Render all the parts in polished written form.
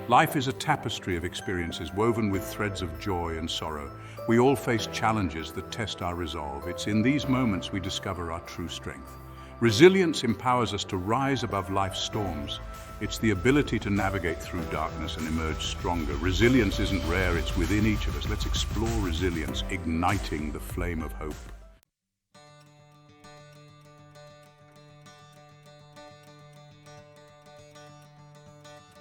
Life is a tapestry of experiences woven with threads of joy and sorrow. We all face challenges that test our resolve. It's in these moments we discover our true strength. Resilience empowers us to rise above life's storms. It's the ability to navigate through darkness and emerge stronger. Resilience isn't rare, it's within each of us. Let's explore resilience, igniting the flame of hope.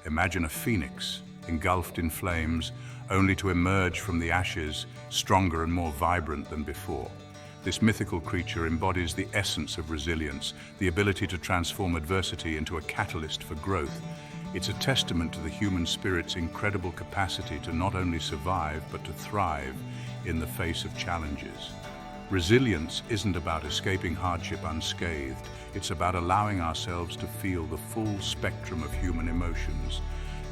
Imagine a phoenix engulfed in flames, only to emerge from the ashes stronger and more vibrant than before. This mythical creature embodies the essence of resilience, the ability to transform adversity into a catalyst for growth. It's a testament to the human spirit's incredible capacity to not only survive, but to thrive in the face of challenges. Resilience isn't about escaping hardship unscathed. It's about allowing ourselves to feel the full spectrum of human emotions,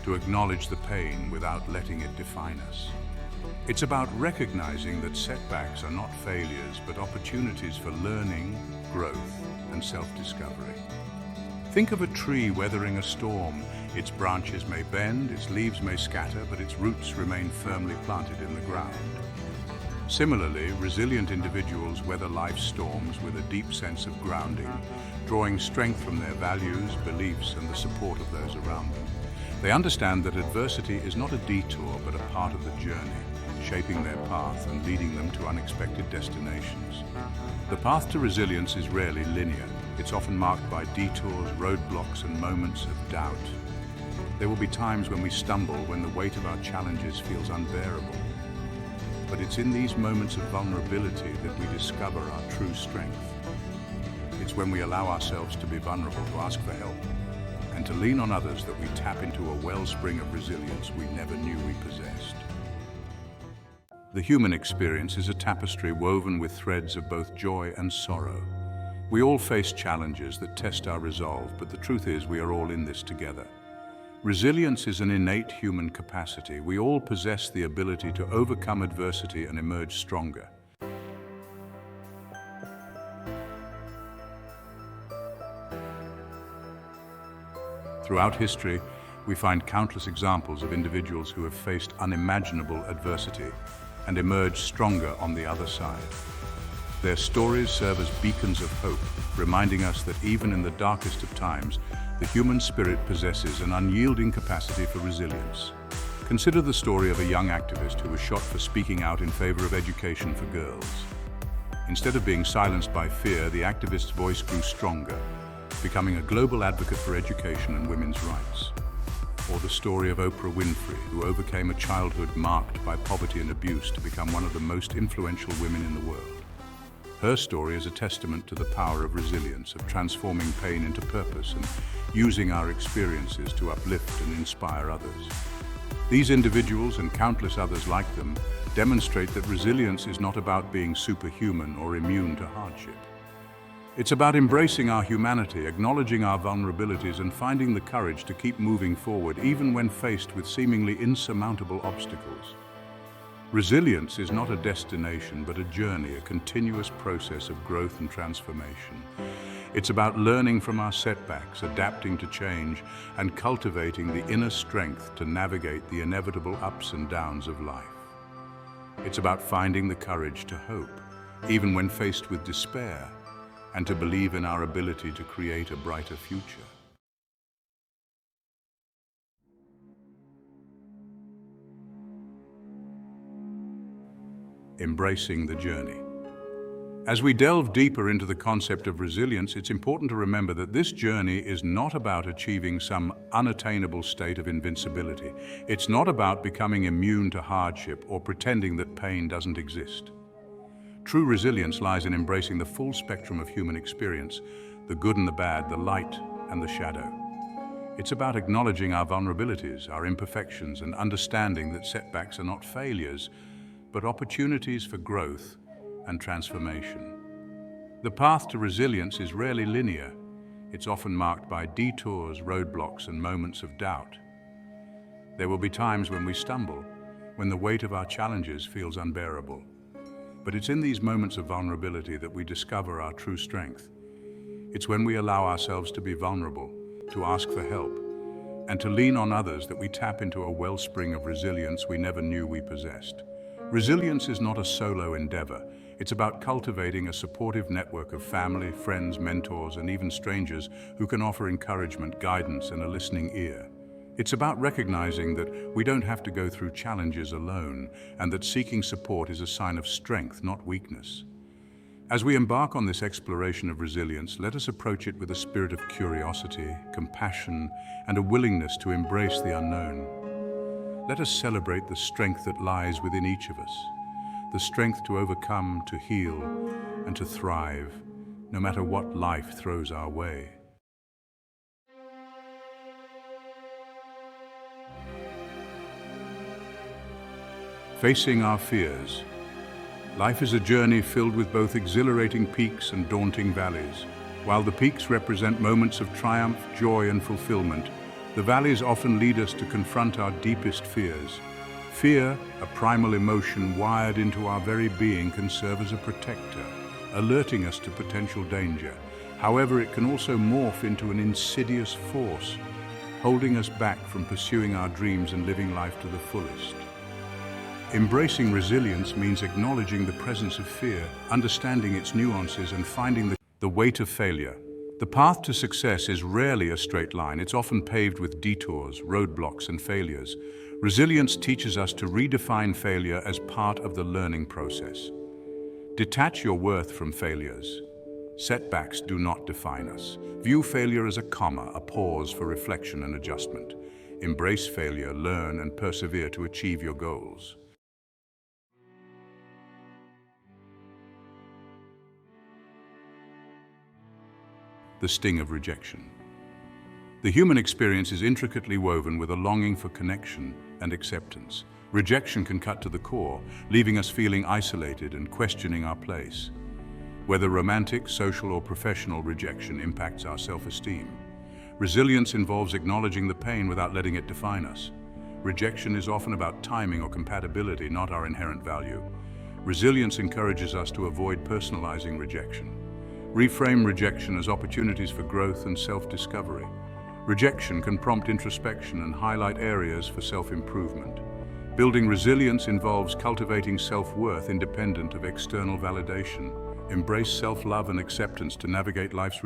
to acknowledge the pain without letting it define us. It's about recognizing that setbacks are not failures, but opportunities for learning, growth, and self-discovery. Think of a tree weathering a storm. Its branches may bend, its leaves may scatter, but its roots remain firmly planted in the ground. Similarly, resilient individuals weather life's storms with a deep sense of grounding, drawing strength from their values, beliefs, and the support of those around them. They understand that adversity is not a detour, but a part of the journey, shaping their path and leading them to unexpected destinations. The path to resilience is rarely linear. It's often marked by detours, roadblocks, and moments of doubt. There will be times when we stumble, when the weight of our challenges feels unbearable. But it's in these moments of vulnerability that we discover our true strength. It's when we allow ourselves to be vulnerable, to ask for help, and to lean on others that we tap into a wellspring of resilience we never knew we possessed. The human experience is a tapestry woven with threads of both joy and sorrow. We all face challenges that test our resolve, but the truth is we are all in this together. Resilience is an innate human capacity. We all possess the ability to overcome adversity and emerge stronger. Throughout history, we find countless examples of individuals who have faced unimaginable adversity and emerged stronger on the other side. Their stories serve as beacons of hope, reminding us that even in the darkest of times, the human spirit possesses an unyielding capacity for resilience. Consider the story of a young activist who was shot for speaking out in favor of education for girls. Instead of being silenced by fear, the activist's voice grew stronger, becoming a global advocate for education and women's rights. Or the story of Oprah Winfrey, who overcame a childhood marked by poverty and abuse to become one of the most influential women in the world. Her story is a testament to the power of resilience, of transforming pain into purpose and using our experiences to uplift and inspire others. These individuals and countless others like them demonstrate that resilience is not about being superhuman or immune to hardship. It's about embracing our humanity, acknowledging our vulnerabilities, and finding the courage to keep moving forward even when faced with seemingly insurmountable obstacles. Resilience is not a destination, but a journey, a continuous process of growth and transformation. It's about learning from our setbacks, adapting to change, and cultivating the inner strength to navigate the inevitable ups and downs of life. It's about finding the courage to hope, even when faced with despair, and to believe in our ability to create a brighter future. Embracing the journey. As we delve deeper into the concept of resilience, it's important to remember that this journey is not about achieving some unattainable state of invincibility. It's not about becoming immune to hardship or pretending that pain doesn't exist. True resilience lies in embracing the full spectrum of human experience, the good and the bad, the light and the shadow. It's about acknowledging our vulnerabilities, our imperfections, and understanding that setbacks are not failures, but opportunities for growth and transformation. The path to resilience is rarely linear. It's often marked by detours, roadblocks, and moments of doubt. There will be times when we stumble, when the weight of our challenges feels unbearable. But it's in these moments of vulnerability that we discover our true strength. It's when we allow ourselves to be vulnerable, to ask for help, and to lean on others that we tap into a wellspring of resilience we never knew we possessed. Resilience is not a solo endeavor. It's about cultivating a supportive network of family, friends, mentors, and even strangers who can offer encouragement, guidance, and a listening ear. It's about recognizing that we don't have to go through challenges alone, and that seeking support is a sign of strength, not weakness. As we embark on this exploration of resilience, let us approach it with a spirit of curiosity, compassion, and a willingness to embrace the unknown. Let us celebrate the strength that lies within each of us, the strength to overcome, to heal, and to thrive, no matter what life throws our way. Facing our fears. Life is a journey filled with both exhilarating peaks and daunting valleys. While the peaks represent moments of triumph, joy, and fulfillment, the valleys often lead us to confront our deepest fears. Fear, a primal emotion wired into our very being, can serve as a protector, alerting us to potential danger. However, it can also morph into an insidious force, holding us back from pursuing our dreams and living life to the fullest. Embracing resilience means acknowledging the presence of fear, understanding its nuances, and finding the weight of failure. The path to success is rarely a straight line. It's often paved with detours, roadblocks, and failures. Resilience teaches us to redefine failure as part of the learning process. Detach your worth from failures. Setbacks do not define us. View failure as a comma, a pause for reflection and adjustment. Embrace failure, learn, and persevere to achieve your goals. The sting of rejection. The human experience is intricately woven with a longing for connection and acceptance. Rejection can cut to the core, leaving us feeling isolated and questioning our place. Whether romantic, social, or professional, rejection impacts our self-esteem. Resilience involves acknowledging the pain without letting it define us. Rejection is often about timing or compatibility, not our inherent value. Resilience encourages us to avoid personalizing rejection. Reframe rejection as opportunities for growth and self-discovery. Rejection can prompt introspection and highlight areas for self-improvement. Building resilience involves cultivating self-worth independent of external validation. Embrace self-love and acceptance to navigate life's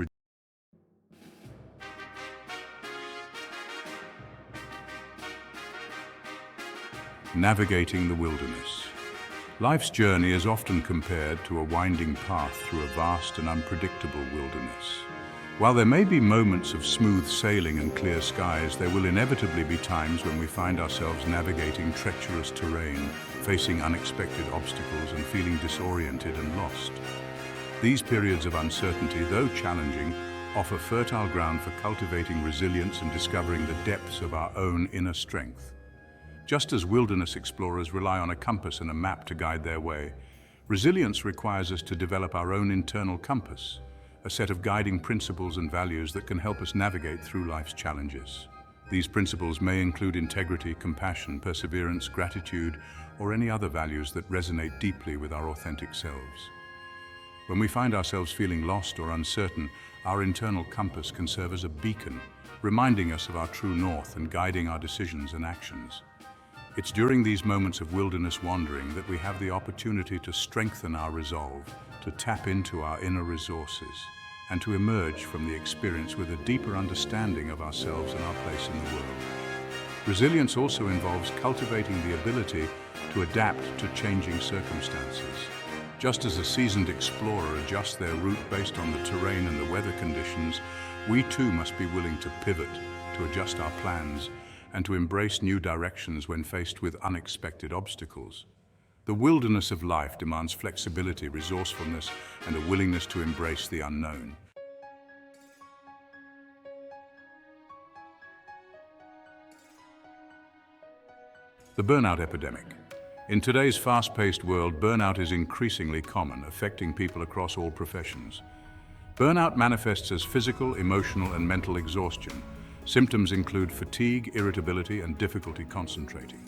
Navigating the wilderness. Life's journey is often compared to a winding path through a vast and unpredictable wilderness. While there may be moments of smooth sailing and clear skies, there will inevitably be times when we find ourselves navigating treacherous terrain, facing unexpected obstacles, and feeling disoriented and lost. These periods of uncertainty, though challenging, offer fertile ground for cultivating resilience and discovering the depths of our own inner strength. Just as wilderness explorers rely on a compass and a map to guide their way, resilience requires us to develop our own internal compass, a set of guiding principles and values that can help us navigate through life's challenges. These principles may include integrity, compassion, perseverance, gratitude, or any other values that resonate deeply with our authentic selves. When we find ourselves feeling lost or uncertain, our internal compass can serve as a beacon, reminding us of our true north and guiding our decisions and actions. It's during these moments of wilderness wandering that we have the opportunity to strengthen our resolve, to tap into our inner resources, and to emerge from the experience with a deeper understanding of ourselves and our place in the world. Resilience also involves cultivating the ability to adapt to changing circumstances. Just as a seasoned explorer adjusts their route based on the terrain and the weather conditions, we too must be willing to pivot, to adjust our plans, and to embrace new directions when faced with unexpected obstacles. The wilderness of life demands flexibility, resourcefulness, and a willingness to embrace the unknown. The burnout epidemic. In today's fast-paced world, burnout is increasingly common, affecting people across all professions. Burnout manifests as physical, emotional, and mental exhaustion. Symptoms include fatigue, irritability, and difficulty concentrating.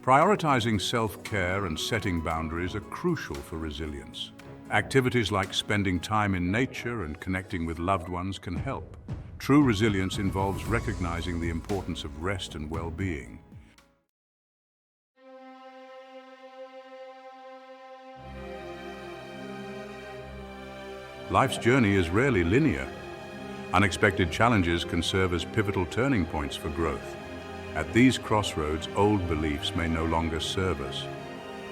Prioritizing self-care and setting boundaries are crucial for resilience. Activities like spending time in nature and connecting with loved ones can help. True resilience involves recognizing the importance of rest and well-being. Life's journey is rarely linear. Unexpected challenges can serve as pivotal turning points for growth. At these crossroads, old beliefs may no longer serve us.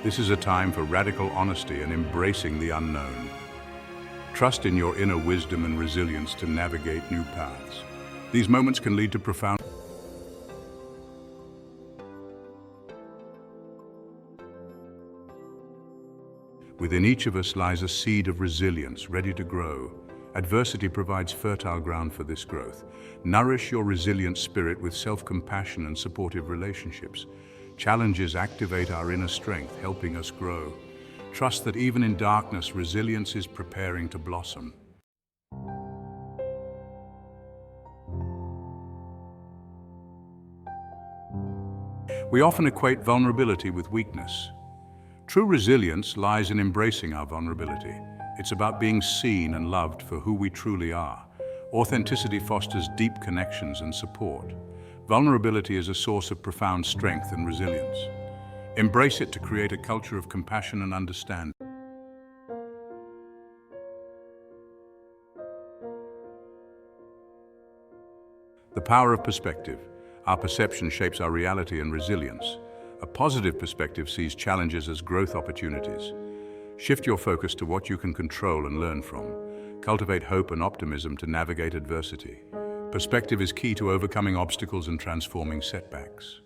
This is a time for radical honesty and embracing the unknown. Trust in your inner wisdom and resilience to navigate new paths. These moments can lead to profound. Within each of us lies a seed of resilience ready to grow. Adversity provides fertile ground for this growth. Nourish your resilient spirit with self-compassion and supportive relationships. Challenges activate our inner strength, helping us grow. Trust that even in darkness, resilience is preparing to blossom. We often equate vulnerability with weakness. True resilience lies in embracing our vulnerability. It's about being seen and loved for who we truly are. Authenticity fosters deep connections and support. Vulnerability is a source of profound strength and resilience. Embrace it to create a culture of compassion and understanding. The power of perspective. Our perception shapes our reality and resilience. A positive perspective sees challenges as growth opportunities. Shift your focus to what you can control and learn from. Cultivate hope and optimism to navigate adversity. Perspective is key to overcoming obstacles and transforming setbacks.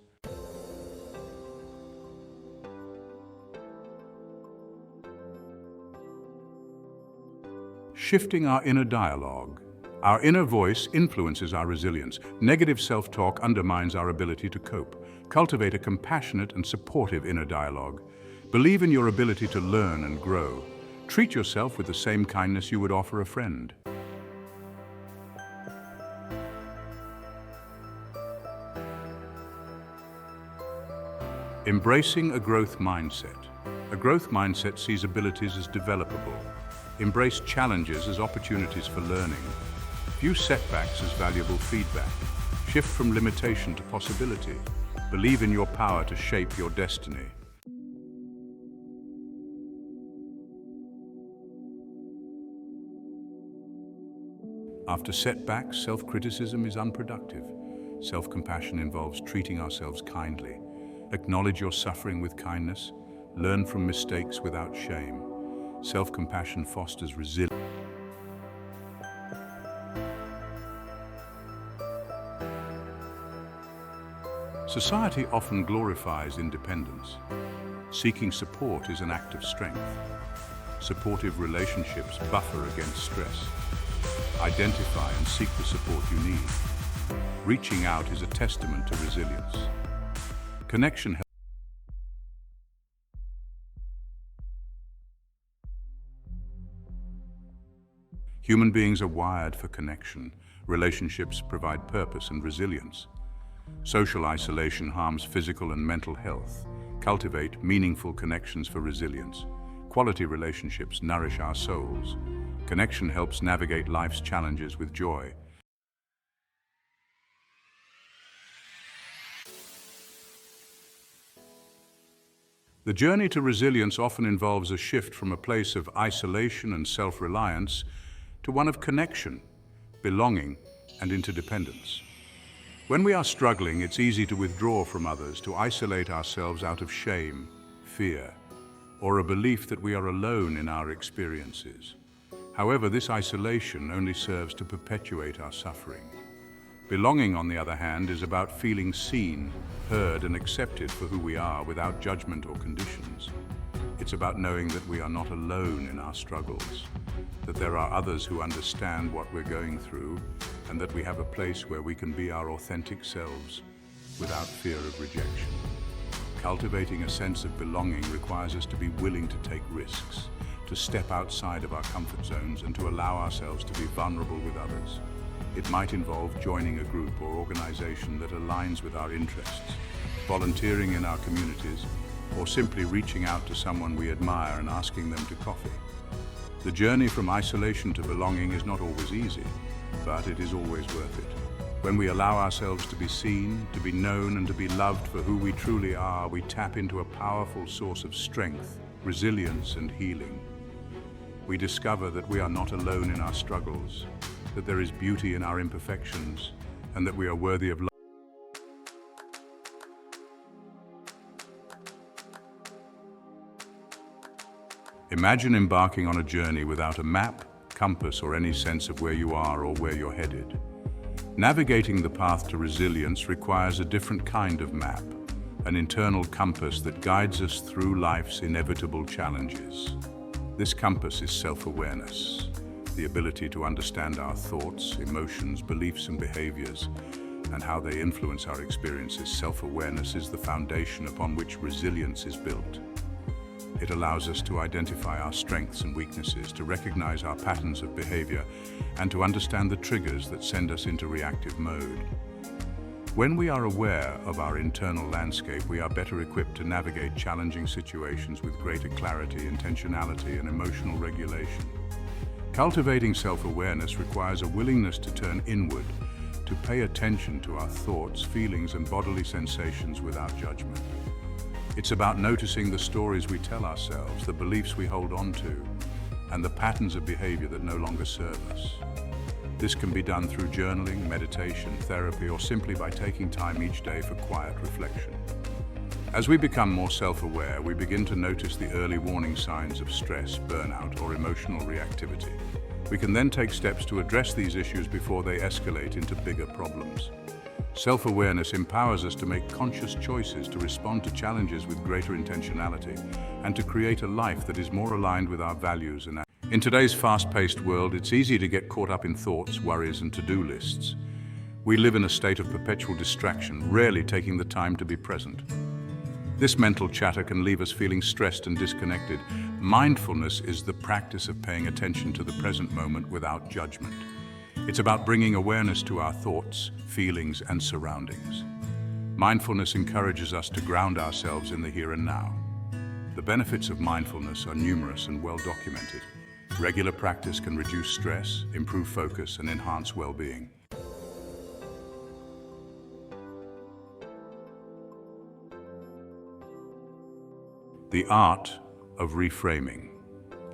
Shifting our inner dialogue. Our inner voice influences our resilience. Negative self-talk undermines our ability to cope. Cultivate a compassionate and supportive inner dialogue. Believe in your ability to learn and grow. Treat yourself with the same kindness you would offer a friend. Embracing a growth mindset. A growth mindset sees abilities as developable. Embrace challenges as opportunities for learning. View setbacks as valuable feedback. Shift from limitation to possibility. Believe in your power to shape your destiny. After setbacks, self-criticism is unproductive. Self-compassion involves treating ourselves kindly. Acknowledge your suffering with kindness. Learn from mistakes without shame. Self-compassion fosters resilience. Society often glorifies independence. Seeking support is an act of strength. Supportive relationships buffer against stress. Identify and seek the support you need. Reaching out is a testament to resilience. Connection helps. Human beings are wired for connection. Relationships provide purpose and resilience. Social isolation harms physical and mental health. Cultivate meaningful connections for resilience. Quality relationships nourish our souls. Connection helps navigate life's challenges with joy. The journey to resilience often involves a shift from a place of isolation and self-reliance to one of connection, belonging, and interdependence. When we are struggling, it's easy to withdraw from others, to isolate ourselves out of shame, fear, or a belief that we are alone in our experiences. However, this isolation only serves to perpetuate our suffering. Belonging, on the other hand, is about feeling seen, heard, and accepted for who we are without judgment or conditions. It's about knowing that we are not alone in our struggles, that there are others who understand what we're going through, and that we have a place where we can be our authentic selves without fear of rejection. Cultivating a sense of belonging requires us to be willing to take risks, to step outside of our comfort zones, and to allow ourselves to be vulnerable with others. It might involve joining a group or organization that aligns with our interests, volunteering in our communities, or simply reaching out to someone we admire and asking them to coffee. The journey from isolation to belonging is not always easy, but it is always worth it. When we allow ourselves to be seen, to be known, and to be loved for who we truly are, we tap into a powerful source of strength, resilience, and healing. We discover that we are not alone in our struggles, that there is beauty in our imperfections, and that we are worthy of love. Imagine embarking on a journey without a map, compass, or any sense of where you are or where you're headed. Navigating the path to resilience requires a different kind of map, an internal compass that guides us through life's inevitable challenges. This compass is self-awareness, the ability to understand our thoughts, emotions, beliefs, and behaviors, and how they influence our experiences. Self-awareness is the foundation upon which resilience is built. It allows us to identify our strengths and weaknesses, to recognize our patterns of behavior, and to understand the triggers that send us into reactive mode. When we are aware of our internal landscape, we are better equipped to navigate challenging situations with greater clarity, intentionality, and emotional regulation. Cultivating self-awareness requires a willingness to turn inward, to pay attention to our thoughts, feelings, and bodily sensations without judgment. It's about noticing the stories we tell ourselves, the beliefs we hold on to, and the patterns of behavior that no longer serve us. This can be done through journaling, meditation, therapy, or simply by taking time each day for quiet reflection. As we become more self-aware, we begin to notice the early warning signs of stress, burnout, or emotional reactivity. We can then take steps to address these issues before they escalate into bigger problems. Self-awareness empowers us to make conscious choices, to respond to challenges with greater intentionality, and to create a life that is more aligned with our values and in today's fast-paced world, it's easy to get caught up in thoughts, worries, and to-do lists. We live in a state of perpetual distraction, rarely taking the time to be present. This mental chatter can leave us feeling stressed and disconnected. Mindfulness is the practice of paying attention to the present moment without judgment. It's about bringing awareness to our thoughts, feelings, and surroundings. Mindfulness encourages us to ground ourselves in the here and now. The benefits of mindfulness are numerous and well documented. Regular practice can reduce stress, improve focus, and enhance well-being. The art of reframing.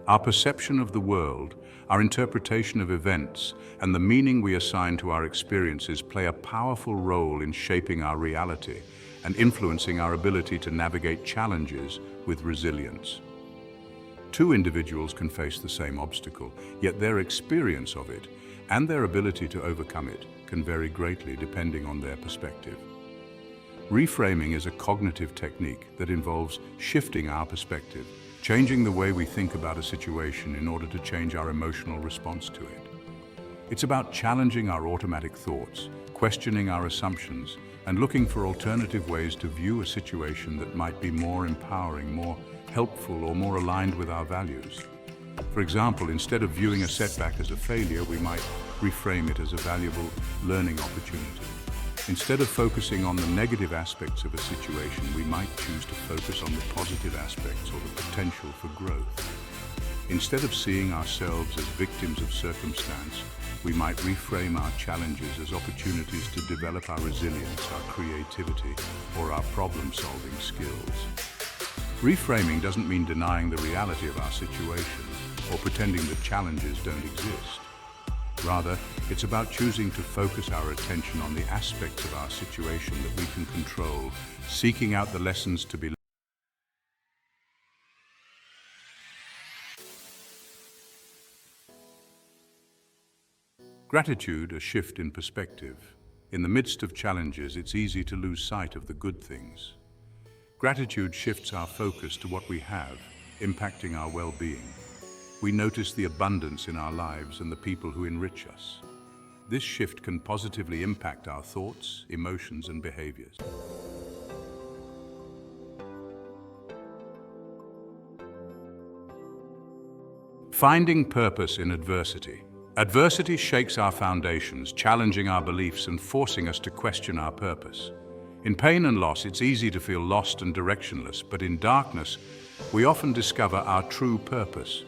Our perception of the world, our interpretation of events, and the meaning we assign to our experiences play a powerful role in shaping our reality and influencing our ability to navigate challenges with resilience. Two individuals can face the same obstacle, yet their experience of it and their ability to overcome it can vary greatly depending on their perspective. Reframing is a cognitive technique that involves shifting our perspective, changing the way we think about a situation in order to change our emotional response to it. It's about challenging our automatic thoughts, questioning our assumptions, and looking for alternative ways to view a situation that might be more empowering, more helpful, or more aligned with our values. For example, instead of viewing a setback as a failure, we might reframe it as a valuable learning opportunity. Instead of focusing on the negative aspects of a situation, we might choose to focus on the positive aspects or the potential for growth. Instead of seeing ourselves as victims of circumstance, we might reframe our challenges as opportunities to develop our resilience, our creativity, or our problem-solving skills. Reframing doesn't mean denying the reality of our situation or pretending that challenges don't exist. Rather, it's about choosing to focus our attention on the aspects of our situation that we can control, seeking out the lessons to be learned. Gratitude, a shift in perspective. In the midst of challenges, it's easy to lose sight of the good things. Gratitude shifts our focus to what we have, impacting our well-being. We notice the abundance in our lives and the people who enrich us. This shift can positively impact our thoughts, emotions, and behaviors. Finding purpose in adversity. Adversity shakes our foundations, challenging our beliefs and forcing us to question our purpose. In pain and loss, it's easy to feel lost and directionless, but in darkness, we often discover our true purpose.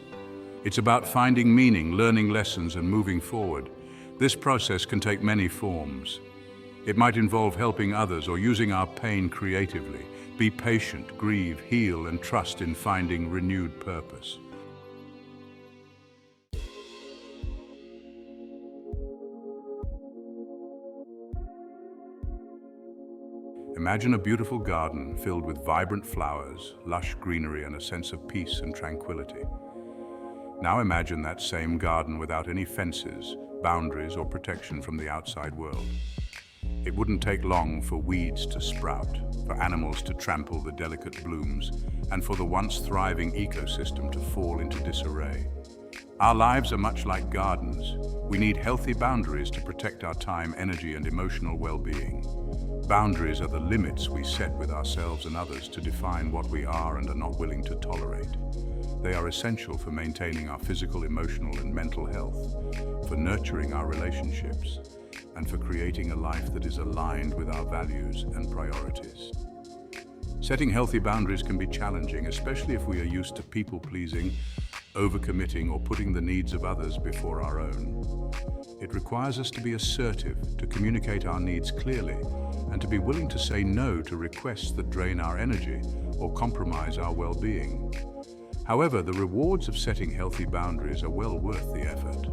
It's about finding meaning, learning lessons, and moving forward. This process can take many forms. It might involve helping others or using our pain creatively. Be patient, grieve, heal, and trust in finding renewed purpose. Imagine a beautiful garden filled with vibrant flowers, lush greenery, and a sense of peace and tranquility. Now imagine that same garden without any fences, boundaries, or protection from the outside world. It wouldn't take long for weeds to sprout, for animals to trample the delicate blooms, and for the once thriving ecosystem to fall into disarray. Our lives are much like gardens. We need healthy boundaries to protect our time, energy, and emotional well-being. Boundaries are the limits we set with ourselves and others to define what we are and are not willing to tolerate. They are essential for maintaining our physical, emotional, and mental health, for nurturing our relationships, and for creating a life that is aligned with our values and priorities. Setting healthy boundaries can be challenging, especially if we are used to people-pleasing, overcommitting, or putting the needs of others before our own. It requires us to be assertive, to communicate our needs clearly, and to be willing to say no to requests that drain our energy or compromise our well-being. However, the rewards of setting healthy boundaries are well worth the effort.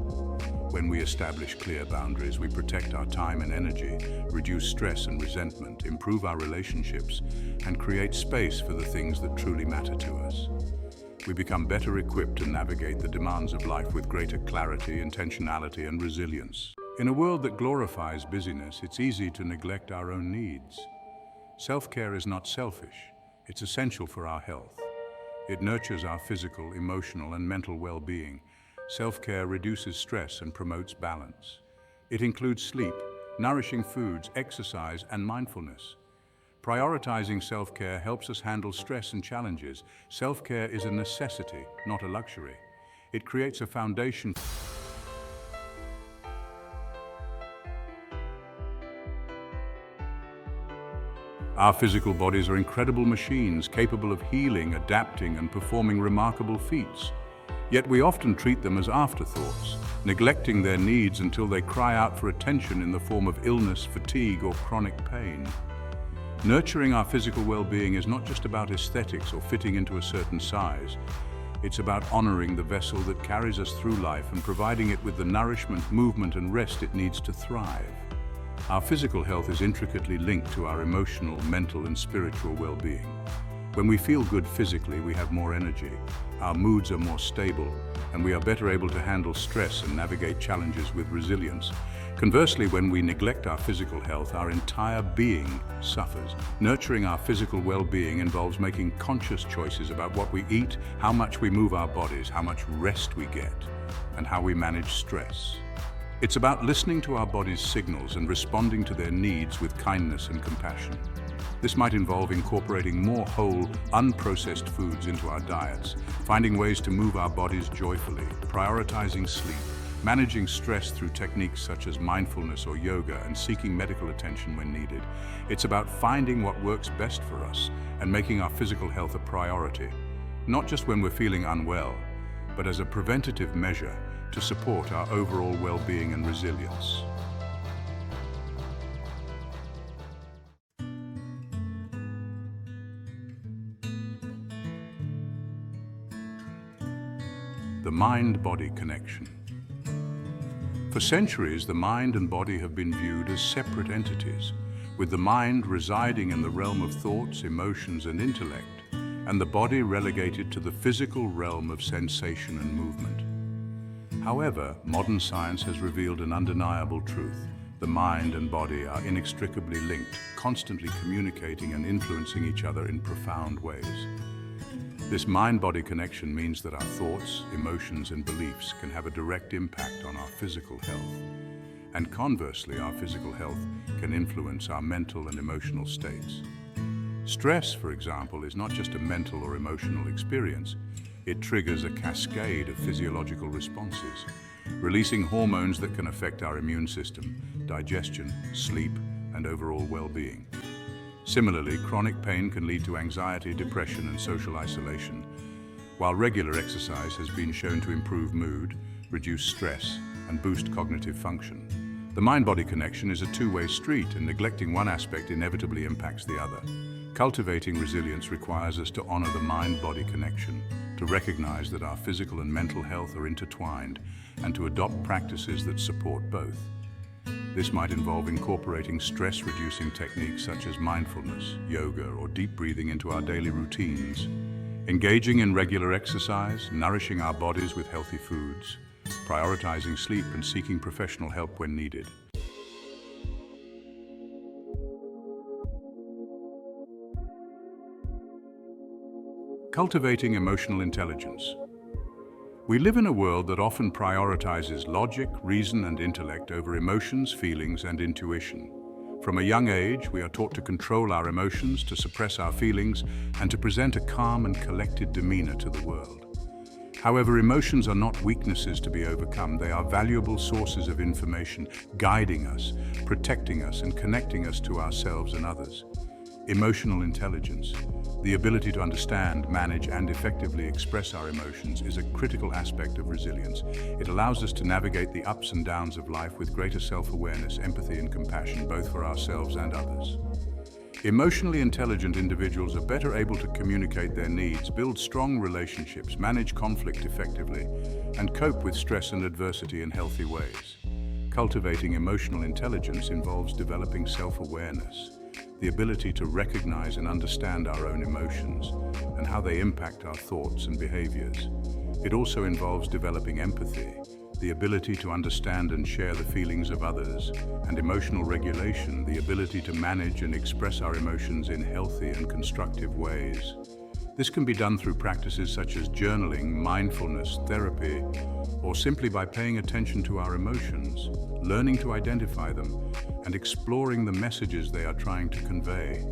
When we establish clear boundaries, we protect our time and energy, reduce stress and resentment, improve our relationships, and create space for the things that truly matter to us. We become better equipped to navigate the demands of life with greater clarity, intentionality, and resilience. In a world that glorifies busyness, it's easy to neglect our own needs. Self-care is not selfish. It's essential for our health. It nurtures our physical, emotional, and mental well-being. Self-care reduces stress and promotes balance. It includes sleep, nourishing foods, exercise, and mindfulness. Prioritizing self-care helps us handle stress and challenges. Self-care is a necessity, not a luxury. It creates a foundation. Our physical bodies are incredible machines capable of healing, adapting, and performing remarkable feats. Yet we often treat them as afterthoughts, neglecting their needs until they cry out for attention in the form of illness, fatigue, or chronic pain. Nurturing our physical well-being is not just about aesthetics or fitting into a certain size. It's about honoring the vessel that carries us through life and providing it with the nourishment, movement, and rest it needs to thrive. Our physical health is intricately linked to our emotional, mental, and spiritual well-being. When we feel good physically, we have more energy, our moods are more stable, and we are better able to handle stress and navigate challenges with resilience. Conversely, when we neglect our physical health, our entire being suffers. Nurturing our physical well-being involves making conscious choices about what we eat, how much we move our bodies, how much rest we get, and how we manage stress. It's about listening to our body's signals and responding to their needs with kindness and compassion. This might involve incorporating more whole, unprocessed foods into our diets, finding ways to move our bodies joyfully, prioritizing sleep, managing stress through techniques such as mindfulness or yoga, and seeking medical attention when needed. It's about finding what works best for us and making our physical health a priority, not just when we're feeling unwell, but as a preventative measure to support our overall well-being and resilience. The mind-body connection. For centuries, the mind and body have been viewed as separate entities, with the mind residing in the realm of thoughts, emotions, and intellect, and the body relegated to the physical realm of sensation and movement. However, modern science has revealed an undeniable truth. The mind and body are inextricably linked, constantly communicating and influencing each other in profound ways. This mind-body connection means that our thoughts, emotions, and beliefs can have a direct impact on our physical health. And conversely, our physical health can influence our mental and emotional states. Stress, for example, is not just a mental or emotional experience. It triggers a cascade of physiological responses, releasing hormones that can affect our immune system, digestion, sleep, and overall well-being. Similarly, chronic pain can lead to anxiety, depression, and social isolation. while regular exercise has been shown to improve mood, reduce stress, and boost cognitive function. The mind-body connection is a two-way street, and neglecting one aspect inevitably impacts the other. Cultivating resilience requires us to honor the mind-body connection, to recognize that our physical and mental health are intertwined, and to adopt practices that support both. This might involve incorporating stress-reducing techniques such as mindfulness, yoga, or deep breathing into our daily routines, engaging in regular exercise, nourishing our bodies with healthy foods, prioritizing sleep, and seeking professional help when needed. Cultivating emotional intelligence. We live in a world that often prioritizes logic, reason, and intellect over emotions, feelings, and intuition. From a young age, we are taught to control our emotions, to suppress our feelings, and to present a calm and collected demeanor to the world. However, emotions are not weaknesses to be overcome. They are valuable sources of information, guiding us, protecting us, and connecting us to ourselves and others. Emotional intelligence, the ability to understand, manage, and effectively express our emotions, is a critical aspect of resilience. It allows us to navigate the ups and downs of life with greater self-awareness, empathy, and compassion, both for ourselves and others. Emotionally intelligent individuals are better able to communicate their needs, build strong relationships, manage conflict effectively, and cope with stress and adversity in healthy ways. Cultivating emotional intelligence involves developing self-awareness, the ability to recognize and understand our own emotions and how they impact our thoughts and behaviors. It also involves developing empathy, the ability to understand and share the feelings of others, and emotional regulation, the ability to manage and express our emotions in healthy and constructive ways. This can be done through practices such as journaling, mindfulness, therapy, or simply by paying attention to our emotions, learning to identify them, and exploring the messages they are trying to convey.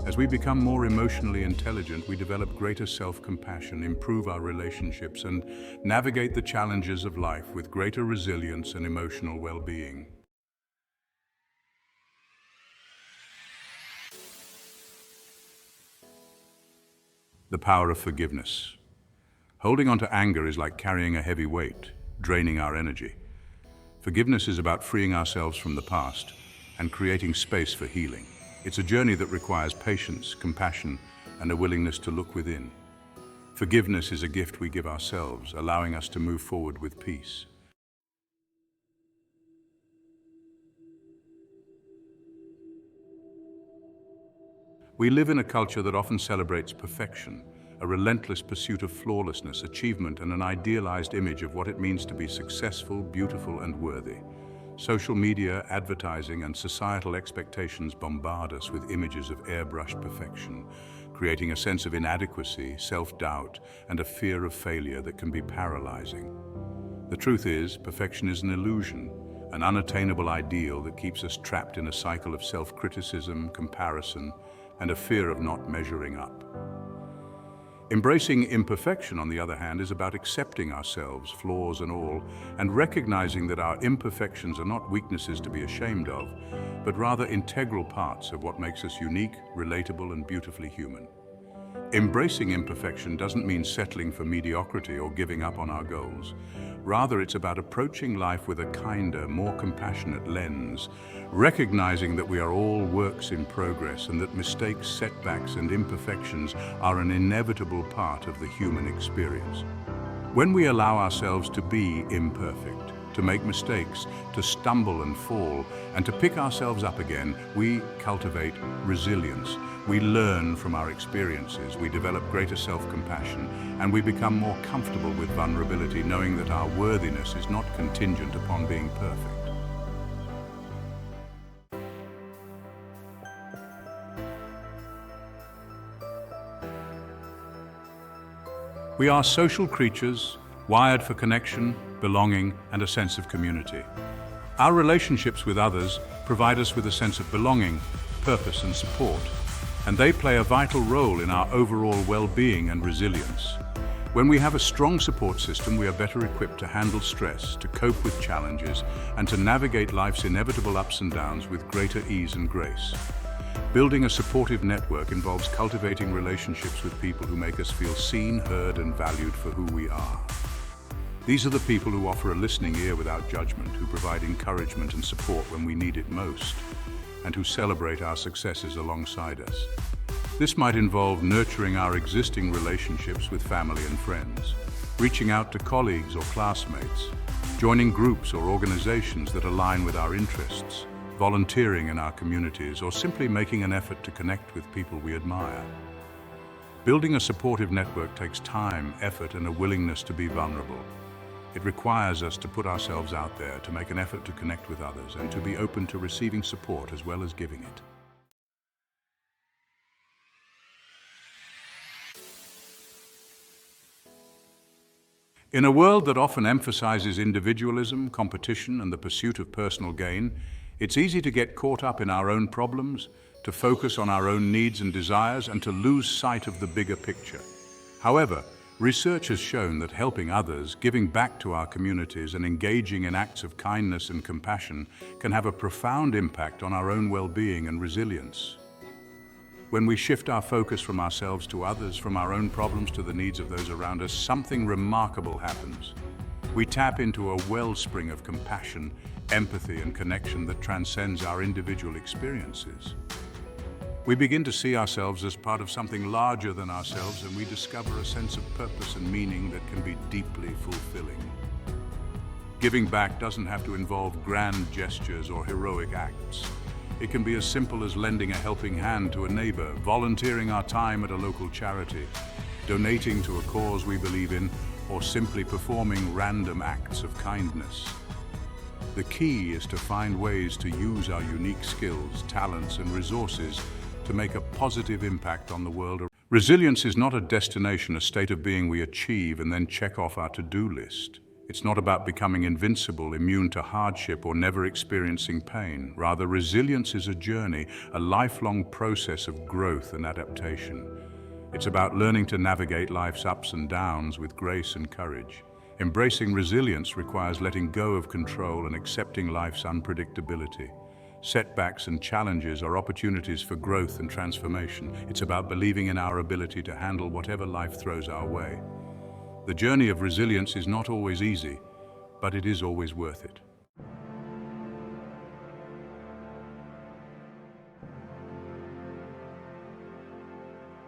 As we become more emotionally intelligent, we develop greater self-compassion, improve our relationships, and navigate the challenges of life with greater resilience and emotional well-being. The power of forgiveness. Holding on to anger is like carrying a heavy weight, draining our energy. Forgiveness is about freeing ourselves from the past and creating space for healing. It's a journey that requires patience, compassion, and a willingness to look within. Forgiveness is a gift we give ourselves, allowing us to move forward with peace. We live in a culture that often celebrates perfection, a relentless pursuit of flawlessness, achievement, and an idealized image of what it means to be successful, beautiful, and worthy. Social media, advertising, and societal expectations bombard us with images of airbrushed perfection, creating a sense of inadequacy, self-doubt, and a fear of failure that can be paralyzing. The truth is, perfection is an illusion, an unattainable ideal that keeps us trapped in a cycle of self-criticism, comparison, and a fear of not measuring up. Embracing imperfection, on the other hand, is about accepting ourselves, flaws and all, and recognizing that our imperfections are not weaknesses to be ashamed of, but rather integral parts of what makes us unique, relatable, and beautifully human. Embracing imperfection doesn't mean settling for mediocrity or giving up on our goals. Rather, it's about approaching life with a kinder, more compassionate lens, recognizing that we are all works in progress and that mistakes, setbacks, and imperfections are an inevitable part of the human experience. When we allow ourselves to be imperfect, to make mistakes, to stumble and fall, and to pick ourselves up again, we cultivate resilience. We learn from our experiences, we develop greater self-compassion, and we become more comfortable with vulnerability, knowing that our worthiness is not contingent upon being perfect. We are social creatures, wired for connection, belonging, and a sense of community. Our relationships with others provide us with a sense of belonging, purpose, and support, and they play a vital role in our overall well-being and resilience. When we have a strong support system, we are better equipped to handle stress, to cope with challenges, and to navigate life's inevitable ups and downs with greater ease and grace. Building a supportive network involves cultivating relationships with people who make us feel seen, heard, and valued for who we are. These are the people who offer a listening ear without judgment, who provide encouragement and support when we need it most, and who celebrate our successes alongside us. This might involve nurturing our existing relationships with family and friends, reaching out to colleagues or classmates, joining groups or organizations that align with our interests, volunteering in our communities, or simply making an effort to connect with people we admire. Building a supportive network takes time, effort, and a willingness to be vulnerable. It requires us to put ourselves out there, to make an effort to connect with others, and to be open to receiving support as well as giving it. In a world that often emphasizes individualism, competition, and the pursuit of personal gain, it's easy to get caught up in our own problems, to focus on our own needs and desires, and to lose sight of the bigger picture. However, research has shown that helping others, giving back to our communities, and engaging in acts of kindness and compassion can have a profound impact on our own well-being and resilience. When we shift our focus from ourselves to others, from our own problems to the needs of those around us, something remarkable happens. We tap into a wellspring of compassion, empathy, and connection that transcends our individual experiences. We begin to see ourselves as part of something larger than ourselves, and we discover a sense of purpose and meaning that can be deeply fulfilling. Giving back doesn't have to involve grand gestures or heroic acts. It can be as simple as lending a helping hand to a neighbor, volunteering our time at a local charity, donating to a cause we believe in, or simply performing random acts of kindness. The key is to find ways to use our unique skills, talents, and resources to make a positive impact on the world. Resilience is not a destination, a state of being we achieve and then check off our to-do list. It's not about becoming invincible, immune to hardship, or never experiencing pain. Rather, resilience is a journey, a lifelong process of growth and adaptation. It's about learning to navigate life's ups and downs with grace and courage. Embracing resilience requires letting go of control and accepting life's unpredictability. Setbacks and challenges are opportunities for growth and transformation. It's about believing in our ability to handle whatever life throws our way. The journey of resilience is not always easy, but it is always worth it.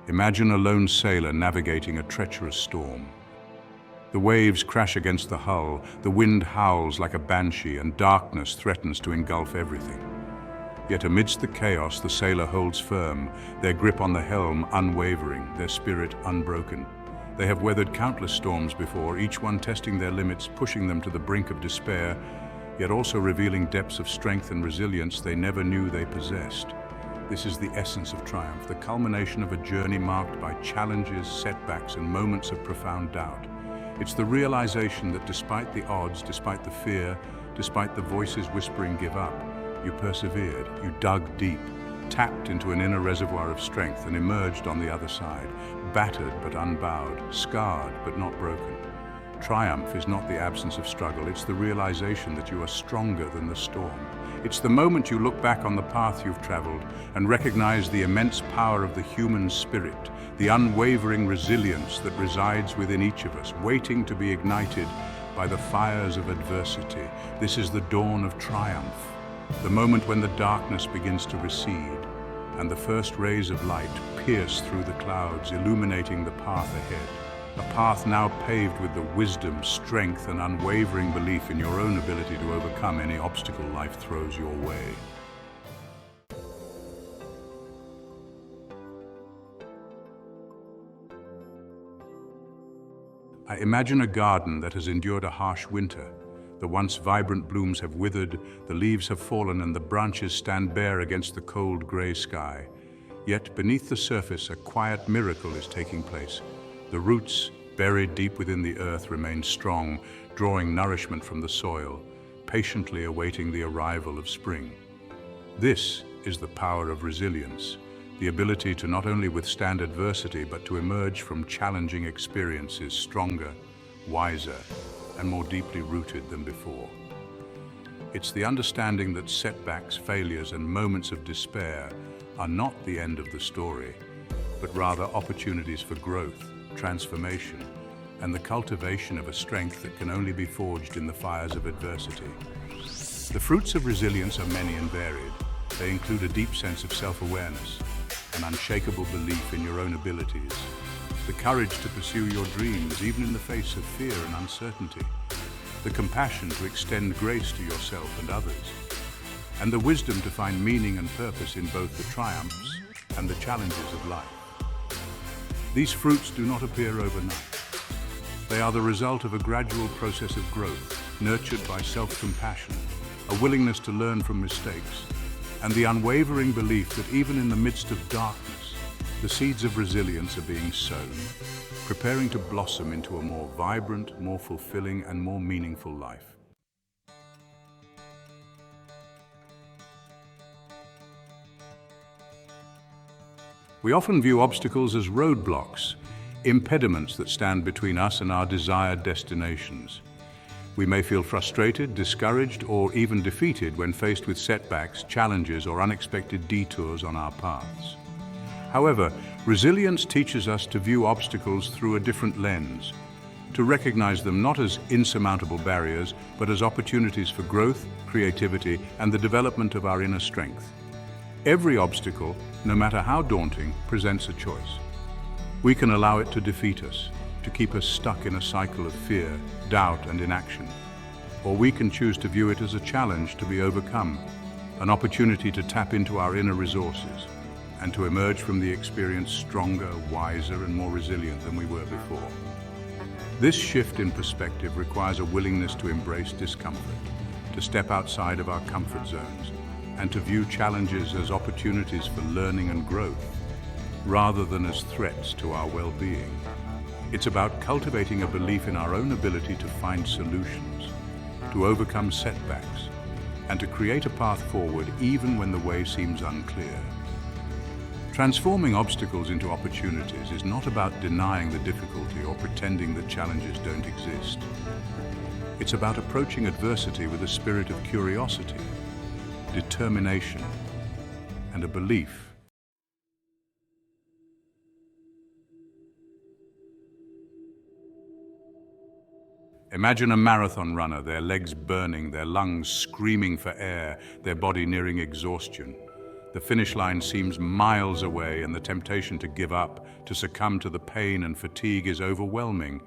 Imagine a lone sailor navigating a treacherous storm. The waves crash against the hull, the wind howls like a banshee, and darkness threatens to engulf everything. Yet amidst the chaos, the sailor holds firm, their grip on the helm unwavering, their spirit unbroken. They have weathered countless storms before, each one testing their limits, pushing them to the brink of despair, yet also revealing depths of strength and resilience they never knew they possessed. This is the essence of triumph, the culmination of a journey marked by challenges, setbacks, and moments of profound doubt. It's the realization that despite the odds, despite the fear, despite the voices whispering give up, you persevered, you dug deep, tapped into an inner reservoir of strength, and emerged on the other side, battered but unbowed, scarred but not broken. Triumph is not the absence of struggle, it's the realization that you are stronger than the storm. It's the moment you look back on the path you've traveled and recognize the immense power of the human spirit, the unwavering resilience that resides within each of us, waiting to be ignited by the fires of adversity. This is the dawn of triumph, the moment when the darkness begins to recede and the first rays of light pierce through the clouds, illuminating the path ahead. A path now paved with the wisdom, strength, and unwavering belief in your own ability to overcome any obstacle life throws your way. I imagine a garden that has endured a harsh winter. The once vibrant blooms have withered, the leaves have fallen, and the branches stand bare against the cold gray sky. Yet beneath the surface, a quiet miracle is taking place. The roots, buried deep within the earth, remain strong, drawing nourishment from the soil, patiently awaiting the arrival of spring. This is the power of resilience, the ability to not only withstand adversity, but to emerge from challenging experiences stronger, wiser, and more deeply rooted than before. It's the understanding that setbacks, failures, and moments of despair are not the end of the story, but rather opportunities for growth, transformation, and the cultivation of a strength that can only be forged in the fires of adversity. The fruits of resilience are many and varied. They include a deep sense of self-awareness, an unshakable belief in your own abilities, the courage to pursue your dreams even in the face of fear and uncertainty, the compassion to extend grace to yourself and others, and the wisdom to find meaning and purpose in both the triumphs and the challenges of life. These fruits do not appear overnight. They are the result of a gradual process of growth, nurtured by self-compassion, a willingness to learn from mistakes, and the unwavering belief that even in the midst of darkness, the seeds of resilience are being sown, preparing to blossom into a more vibrant, more fulfilling, and more meaningful life. We often view obstacles as roadblocks, impediments that stand between us and our desired destinations. We may feel frustrated, discouraged, or even defeated when faced with setbacks, challenges, or unexpected detours on our paths. However, resilience teaches us to view obstacles through a different lens, to recognize them not as insurmountable barriers, but as opportunities for growth, creativity, and the development of our inner strength. Every obstacle, no matter how daunting, presents a choice. We can allow it to defeat us, to keep us stuck in a cycle of fear, doubt, and inaction. Or we can choose to view it as a challenge to be overcome, an opportunity to tap into our inner resources, and to emerge from the experience stronger, wiser, and more resilient than we were before. This shift in perspective requires a willingness to embrace discomfort, to step outside of our comfort zones, and to view challenges as opportunities for learning and growth, rather than as threats to our well-being. It's about cultivating a belief in our own ability to find solutions, to overcome setbacks, and to create a path forward even when the way seems unclear. Transforming obstacles into opportunities is not about denying the difficulty or pretending that challenges don't exist. It's about approaching adversity with a spirit of curiosity, determination, and a belief. Imagine a marathon runner, their legs burning, their lungs screaming for air, their body nearing exhaustion. The finish line seems miles away, and the temptation to give up, to succumb to the pain and fatigue is overwhelming.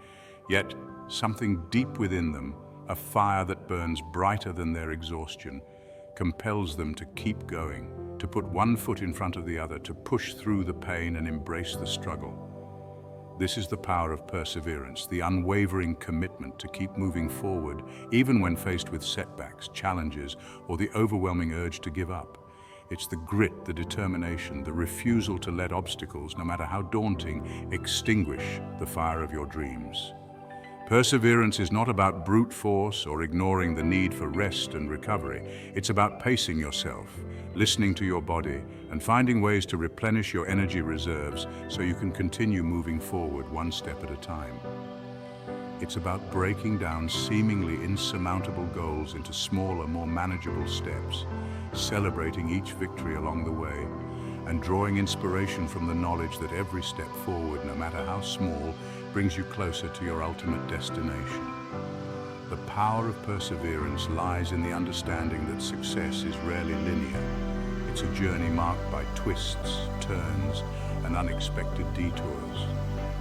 Yet, something deep within them, a fire that burns brighter than their exhaustion, compels them to keep going, to put one foot in front of the other, to push through the pain and embrace the struggle. This is the power of perseverance, the unwavering commitment to keep moving forward, even when faced with setbacks, challenges, or the overwhelming urge to give up. It's the grit, the determination, the refusal to let obstacles, no matter how daunting, extinguish the fire of your dreams. Perseverance is not about brute force or ignoring the need for rest and recovery. It's about pacing yourself, listening to your body, and finding ways to replenish your energy reserves so you can continue moving forward one step at a time. It's about breaking down seemingly insurmountable goals into smaller, more manageable steps, celebrating each victory along the way, and drawing inspiration from the knowledge that every step forward, no matter how small, brings you closer to your ultimate destination. The power of perseverance lies in the understanding that success is rarely linear. It's a journey marked by twists, turns, and unexpected detours.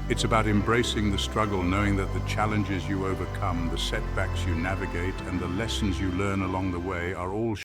It's about embracing the struggle, knowing that the challenges you overcome, the setbacks you navigate, and the lessons you learn along the way are all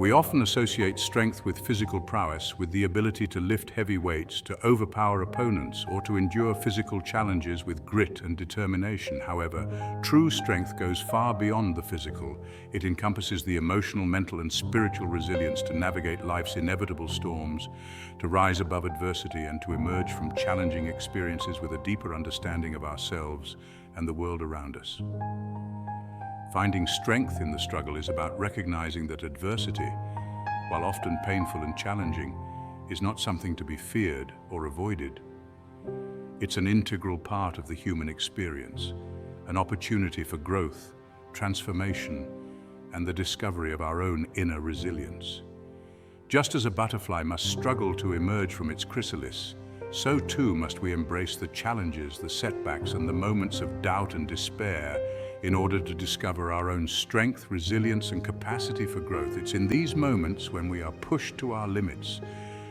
We often associate strength with physical prowess, with the ability to lift heavy weights, to overpower opponents, or to endure physical challenges with grit and determination. However, true strength goes far beyond the physical. It encompasses the emotional, mental, and spiritual resilience to navigate life's inevitable storms, to rise above adversity, and to emerge from challenging experiences with a deeper understanding of ourselves and the world around us. Finding strength in the struggle is about recognizing that adversity, while often painful and challenging, is not something to be feared or avoided. It's an integral part of the human experience, an opportunity for growth, transformation, and the discovery of our own inner resilience. Just as a butterfly must struggle to emerge from its chrysalis, so too must we embrace the challenges, the setbacks, and the moments of doubt and despair in order to discover our own strength, resilience, and capacity for growth. It's in these moments, when we are pushed to our limits,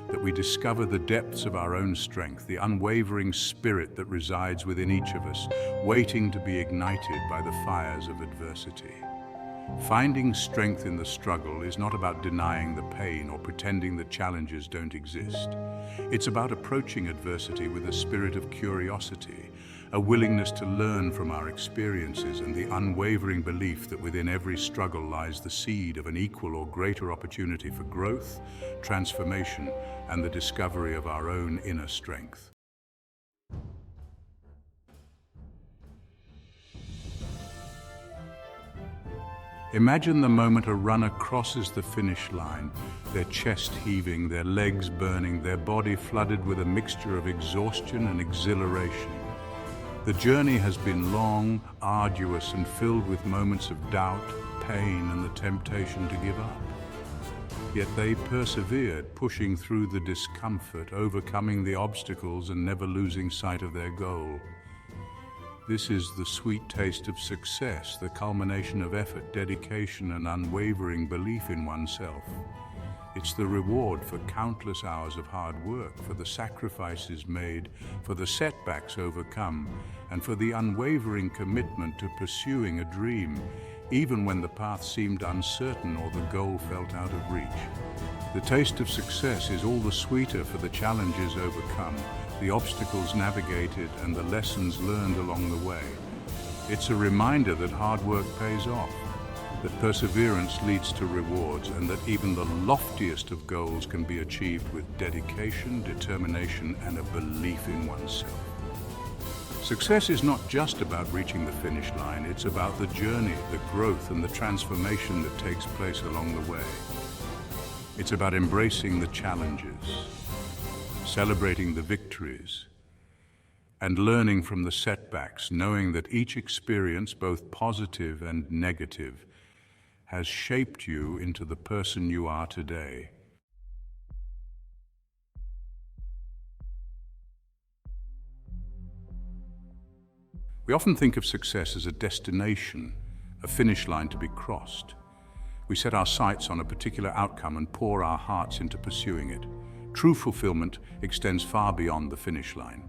that we discover the depths of our own strength, the unwavering spirit that resides within each of us, waiting to be ignited by the fires of adversity. Finding strength in the struggle is not about denying the pain or pretending that challenges don't exist. It's about approaching adversity with a spirit of curiosity, a willingness to learn from our experiences, and the unwavering belief that within every struggle lies the seed of an equal or greater opportunity for growth, transformation, and the discovery of our own inner strength. Imagine the moment a runner crosses the finish line, their chest heaving, their legs burning, their body flooded with a mixture of exhaustion and exhilaration. The journey has been long, arduous, and filled with moments of doubt, pain, and the temptation to give up. Yet they persevered, pushing through the discomfort, overcoming the obstacles, and never losing sight of their goal. This is the sweet taste of success, the culmination of effort, dedication, and unwavering belief in oneself. It's the reward for countless hours of hard work, for the sacrifices made, for the setbacks overcome, and for the unwavering commitment to pursuing a dream, even when the path seemed uncertain or the goal felt out of reach. The taste of success is all the sweeter for the challenges overcome, the obstacles navigated, and the lessons learned along the way. It's a reminder that hard work pays off, that perseverance leads to rewards, and that even the loftiest of goals can be achieved with dedication, determination, and a belief in oneself. Success is not just about reaching the finish line, it's about the journey, the growth, and the transformation that takes place along the way. It's about embracing the challenges, celebrating the victories, and learning from the setbacks, knowing that each experience, both positive and negative, has shaped you into the person you are today. We often think of success as a destination, a finish line to be crossed. We set our sights on a particular outcome and pour our hearts into pursuing it. True fulfillment extends far beyond the finish line.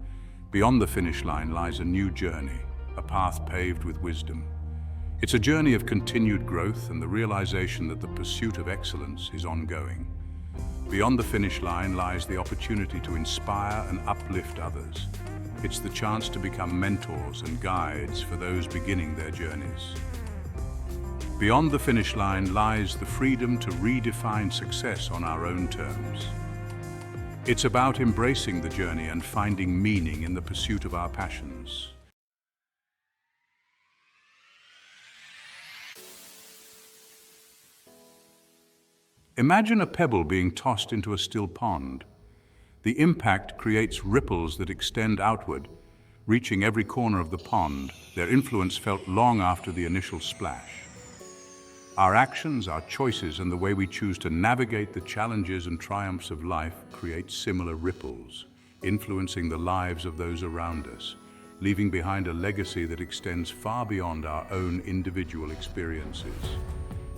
Beyond the finish line lies a new journey, a path paved with wisdom. It's a journey of continued growth and the realization that the pursuit of excellence is ongoing. Beyond the finish line lies the opportunity to inspire and uplift others. It's the chance to become mentors and guides for those beginning their journeys. Beyond the finish line lies the freedom to redefine success on our own terms. It's about embracing the journey and finding meaning in the pursuit of our passions. Imagine a pebble being tossed into a still pond. The impact creates ripples that extend outward, reaching every corner of the pond, their influence felt long after the initial splash. Our actions, our choices, and the way we choose to navigate the challenges and triumphs of life create similar ripples, influencing the lives of those around us, leaving behind a legacy that extends far beyond our own individual experiences.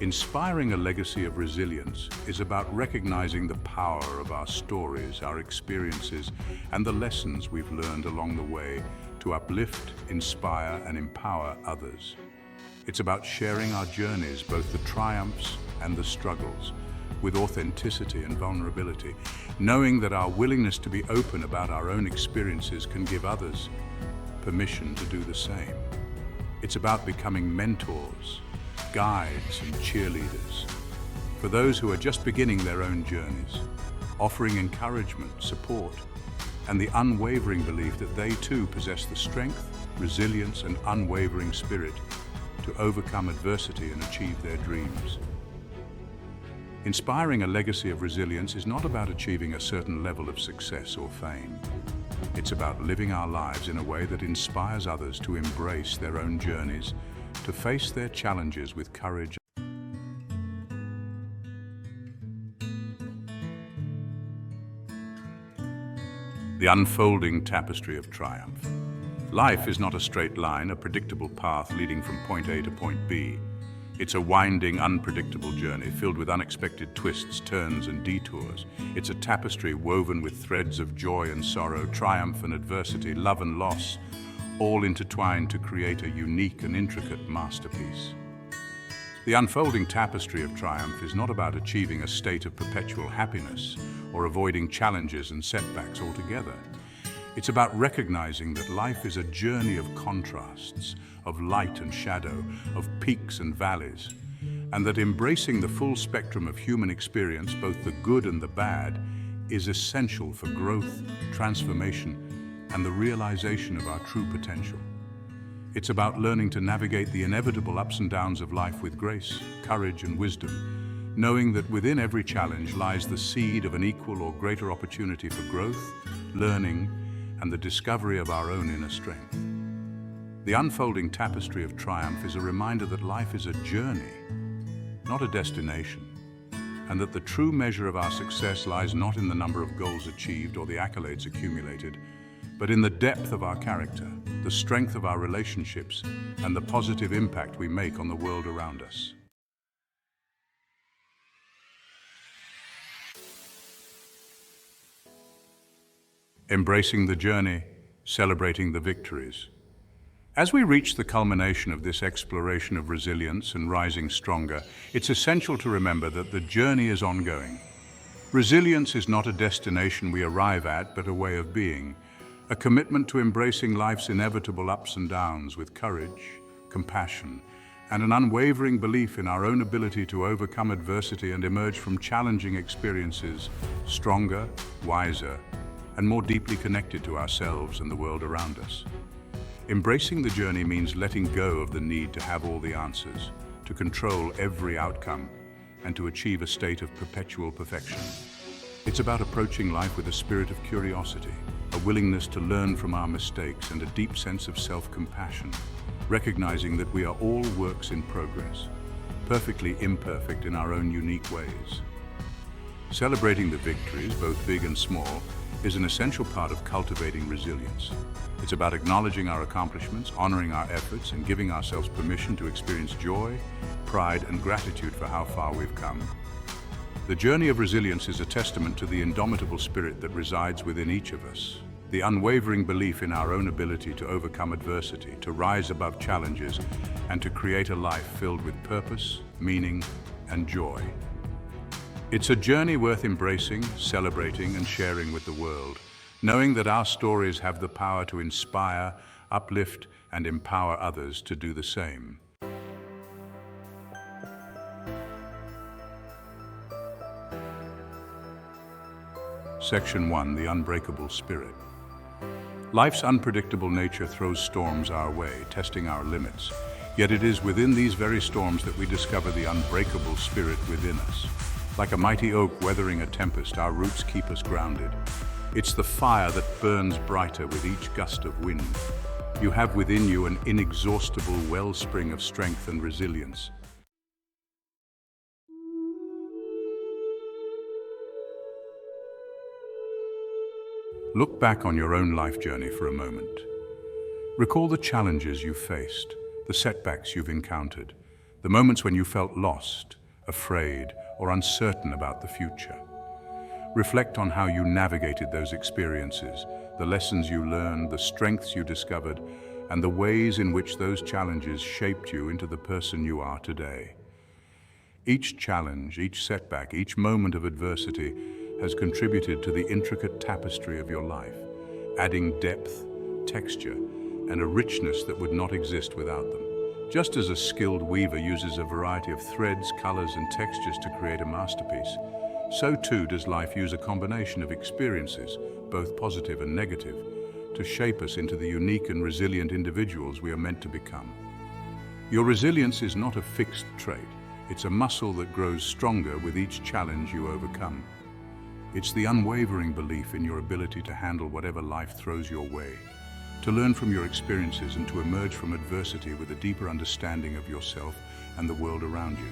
Inspiring a legacy of resilience is about recognizing the power of our stories, our experiences, and the lessons we've learned along the way to uplift, inspire, and empower others. It's about sharing our journeys, both the triumphs and the struggles, with authenticity and vulnerability, knowing that our willingness to be open about our own experiences can give others permission to do the same. It's about becoming mentors, guides, and cheerleaders for those who are just beginning their own journeys, offering encouragement, support, and the unwavering belief that they too possess the strength, resilience, and unwavering spirit to overcome adversity and achieve their dreams. Inspiring a legacy of resilience is not about achieving a certain level of success or fame. It's about living our lives in a way that inspires others to embrace their own journeys, to face their challenges with courage. The unfolding tapestry of triumph. Life is not a straight line, a predictable path leading from point A to point B. It's a winding, unpredictable journey filled with unexpected twists, turns, and detours. It's a tapestry woven with threads of joy and sorrow, triumph and adversity, love and loss, all intertwined to create a unique and intricate masterpiece. The unfolding tapestry of triumph is not about achieving a state of perpetual happiness or avoiding challenges and setbacks altogether. It's about recognizing that life is a journey of contrasts, of light and shadow, of peaks and valleys, and that embracing the full spectrum of human experience, both the good and the bad, is essential for growth, transformation, and the realization of our true potential. It's about learning to navigate the inevitable ups and downs of life with grace, courage, and wisdom, knowing that within every challenge lies the seed of an equal or greater opportunity for growth, learning, and the discovery of our own inner strength. The unfolding tapestry of triumph is a reminder that life is a journey, not a destination, and that the true measure of our success lies not in the number of goals achieved or the accolades accumulated, but in the depth of our character, the strength of our relationships, and the positive impact we make on the world around us. Embracing the journey, celebrating the victories. As we reach the culmination of this exploration of resilience and rising stronger, it's essential to remember that the journey is ongoing. Resilience is not a destination we arrive at, but a way of being, a commitment to embracing life's inevitable ups and downs with courage, compassion, and an unwavering belief in our own ability to overcome adversity and emerge from challenging experiences stronger, wiser, and more deeply connected to ourselves and the world around us. Embracing the journey means letting go of the need to have all the answers, to control every outcome, and to achieve a state of perpetual perfection. It's about approaching life with a spirit of curiosity, a willingness to learn from our mistakes, and a deep sense of self-compassion, recognizing that we are all works in progress, perfectly imperfect in our own unique ways. Celebrating the victories, both big and small, is an essential part of cultivating resilience. It's about acknowledging our accomplishments, honoring our efforts, and giving ourselves permission to experience joy, pride, and gratitude for how far we've come. The journey of resilience is a testament to the indomitable spirit that resides within each of us, the unwavering belief in our own ability to overcome adversity, to rise above challenges, and to create a life filled with purpose, meaning, and joy. It's a journey worth embracing, celebrating, and sharing with the world, knowing that our stories have the power to inspire, uplift, and empower others to do the same. Section 1. The Unbreakable Spirit. Life's unpredictable nature throws storms our way, testing our limits. Yet it is within these very storms that we discover the unbreakable spirit within us. Like a mighty oak weathering a tempest, our roots keep us grounded. It's the fire that burns brighter with each gust of wind. You have within you an inexhaustible wellspring of strength and resilience. Look back on your own life journey for a moment. Recall the challenges you've faced, the setbacks you've encountered, the moments when you felt lost, afraid, or uncertain about the future. Reflect on how you navigated those experiences, the lessons you learned, the strengths you discovered, and the ways in which those challenges shaped you into the person you are today. Each challenge, each setback, each moment of adversity has contributed to the intricate tapestry of your life, adding depth, texture, and a richness that would not exist without them. Just as a skilled weaver uses a variety of threads, colors, and textures to create a masterpiece, so too does life use a combination of experiences, both positive and negative, to shape us into the unique and resilient individuals we are meant to become. Your resilience is not a fixed trait. It's a muscle that grows stronger with each challenge you overcome. It's the unwavering belief in your ability to handle whatever life throws your way, to learn from your experiences and to emerge from adversity with a deeper understanding of yourself and the world around you.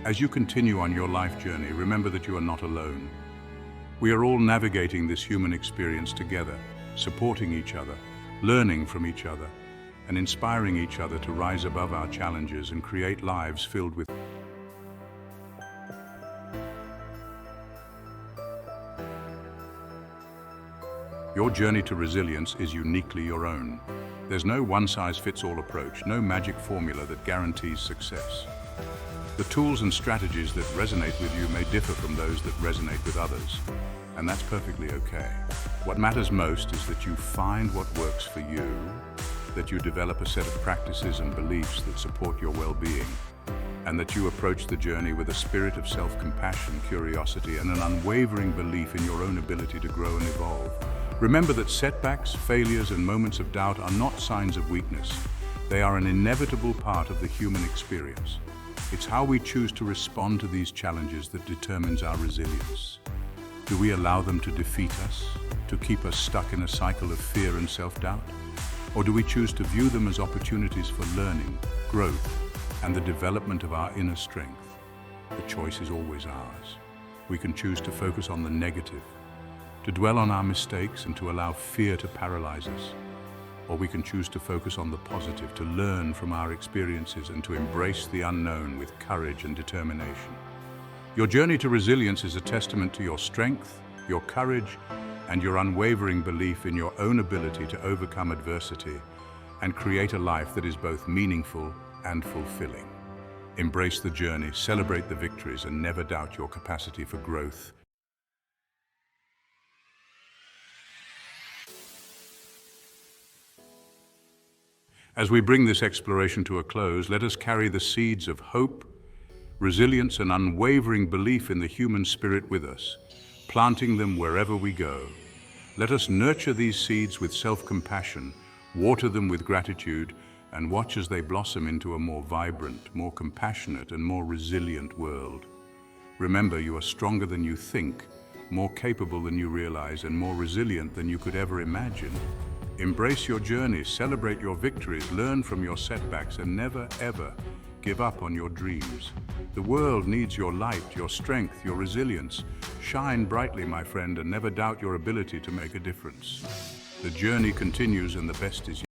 As you continue on your life journey, remember that you are not alone. We are all navigating this human experience together, supporting each other, learning from each other, and inspiring each other to rise above our challenges and create lives filled with Your journey to resilience is uniquely your own. There's no one-size-fits-all approach, no magic formula that guarantees success. The tools and strategies that resonate with you may differ from those that resonate with others, and that's perfectly okay. What matters most is that you find what works for you, that you develop a set of practices and beliefs that support your well-being, and that you approach the journey with a spirit of self-compassion, curiosity, and an unwavering belief in your own ability to grow and evolve. Remember that setbacks, failures, and moments of doubt are not signs of weakness. They are an inevitable part of the human experience. It's how we choose to respond to these challenges that determines our resilience. Do we allow them to defeat us, to keep us stuck in a cycle of fear and self-doubt? Or do we choose to view them as opportunities for learning, growth, and the development of our inner strength? The choice is always ours. We can choose to focus on the negative, to dwell on our mistakes and to allow fear to paralyze us. Or we can choose to focus on the positive, to learn from our experiences and to embrace the unknown with courage and determination. Your journey to resilience is a testament to your strength, your courage, and your unwavering belief in your own ability to overcome adversity and create a life that is both meaningful and fulfilling. Embrace the journey, celebrate the victories, and never doubt your capacity for growth. As we bring this exploration to a close, let us carry the seeds of hope, resilience, and unwavering belief in the human spirit with us, planting them wherever we go. Let us nurture these seeds with self-compassion, water them with gratitude, and watch as they blossom into a more vibrant, more compassionate, and more resilient world. Remember, you are stronger than you think, more capable than you realize, and more resilient than you could ever imagine. Embrace your journey, celebrate your victories, learn from your setbacks, and never, ever give up on your dreams. The world needs your light, your strength, your resilience. Shine brightly, my friend, and never doubt your ability to make a difference. The journey continues, and the best is yet